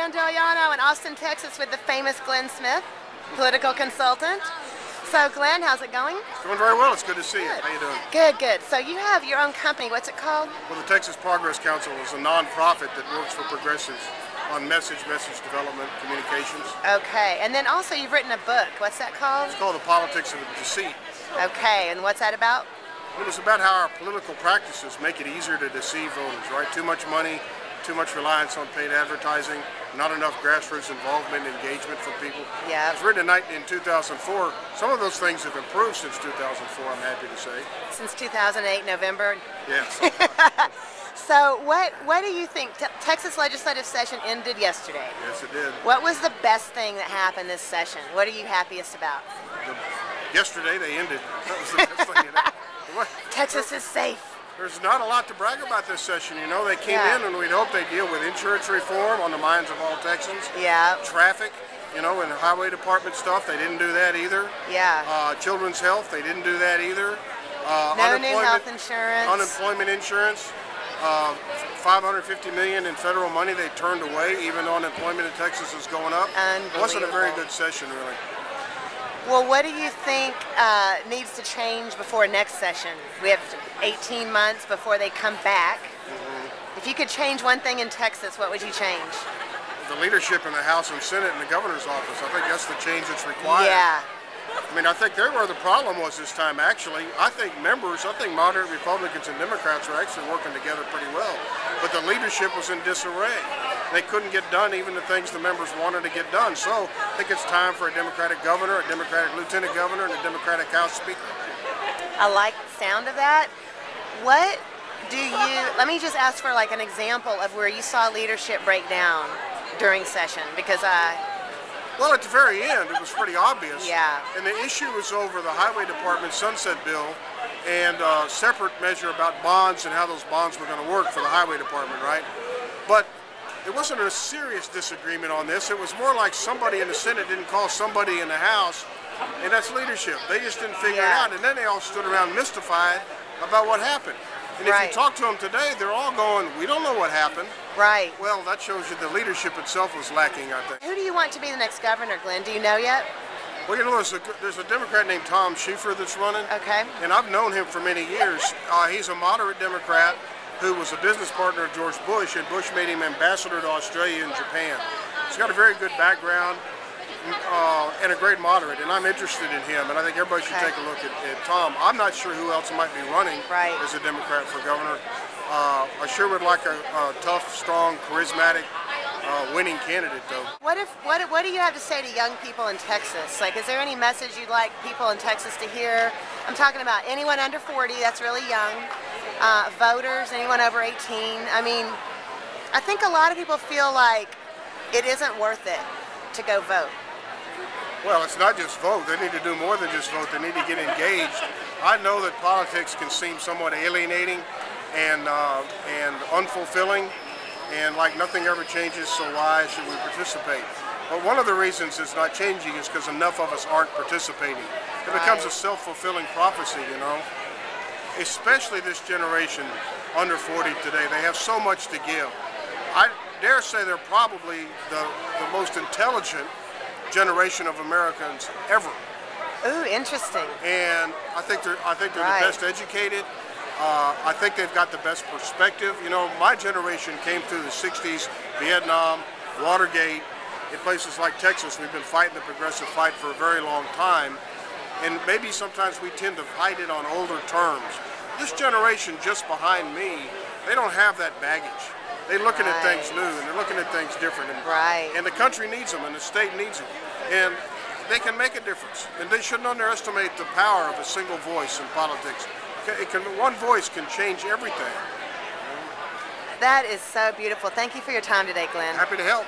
Mondeliano in Austin, Texas with the famous Glenn Smith, political consultant. So Glenn, how's it going? It's going very well. It's good to see you. How you doing? Good, good. So you have your own company. What's it called? Well, the Texas Progress Council is a non-profit that works for progressives on message development, communications. Okay, and then also you've written a book. What's that called? It's called The Politics of Deceit. Okay, and what's that about? It was about how our political practices make it easier to deceive voters, right? Too much money, too much reliance on paid advertising, not enough grassroots involvement, engagement from people. Yeah. It was written in 2004. Some of those things have improved since 2004, I'm happy to say. Since 2008, November? Yes. So what do you think? Texas legislative session ended yesterday. Yes, it did. What was the best thing that happened this session? What are you happiest about? Yesterday they ended. That was the best thing. Texas is safe. There's not a lot to brag about this session, you know. They came in and we'd hope they'd deal with insurance reform on the minds of all Texans. Yeah. Traffic, you know, and highway department stuff, they didn't do that either. Yeah. Children's health, they didn't do that either. No new health insurance. Unemployment insurance. $550 million in federal money they turned away, even though unemployment in Texas is going up. It wasn't a very good session, really. Well, what do you think needs to change before next session? We have 18 months before they come back. If you could change one thing in Texas, what would you change? The leadership in the House and Senate and the governor's office. I think that's the change that's required. Yeah. I mean, I think there where the problem was this time, actually. I think moderate Republicans and Democrats were actually working together pretty well. But the leadership was in disarray. They couldn't get done even the things the members wanted to get done. So I think it's time for a Democratic governor, a Democratic lieutenant governor, and a Democratic House Speaker. I like the sound of that. What do you, let me just ask for like an example of where you saw leadership break down during session, because well, at the very end, it was pretty obvious. Yeah. And the issue was over the Highway Department sunset bill and a separate measure about bonds and how those bonds were going to work for the Highway Department, right? But it wasn't a serious disagreement on this. It was more like somebody in the Senate didn't call somebody in the House, and that's leadership. They just didn't figure it out, and then they all stood around mystified about what happened. And if you talk to them today, they're all going, we don't know what happened. Right. Well, that shows you the leadership itself was lacking, I think. Who do you want to be the next governor, Glenn? Do you know yet? Well, you know, there's a Democrat named Tom Schieffer that's running. Okay. And I've known him for many years. He's a moderate Democrat who was a business partner of George Bush, and Bush made him ambassador to Australia and Japan. He's got a very good background and a great moderate, and I'm interested in him, and I think everybody should take a look at Tom. I'm not sure who else might be running as a Democrat for governor. I sure would like a tough, strong, charismatic, winning candidate, though. What do you have to say to young people in Texas? Like, is there any message you'd like people in Texas to hear? I'm talking about anyone under 40, that's really young, voters, anyone over 18. I mean, I think a lot of people feel like it isn't worth it to go vote. Well, it's not just vote. They need to do more than just vote. They need to get engaged. I know that politics can seem somewhat alienating and unfulfilling, and like nothing ever changes, so why should we participate? But one of the reasons it's not changing is because enough of us aren't participating. It becomes a self-fulfilling prophecy, you know. Especially this generation under 40 today. They have so much to give. I dare say they're probably the most intelligent generation of Americans ever. Ooh, interesting. And I think they're the best educated. I think they've got the best perspective. You know, my generation came through the 60s, Vietnam, Watergate. In places like Texas, we've been fighting the progressive fight for a very long time. And maybe sometimes we tend to fight it on older terms. This generation just behind me, they don't have that baggage. They're looking at things new, and they're looking at things different. And the country needs them, and the state needs them. And they can make a difference. And they shouldn't underestimate the power of a single voice in politics. One voice can change everything. That is so beautiful. Thank you for your time today, Glenn. Happy to help.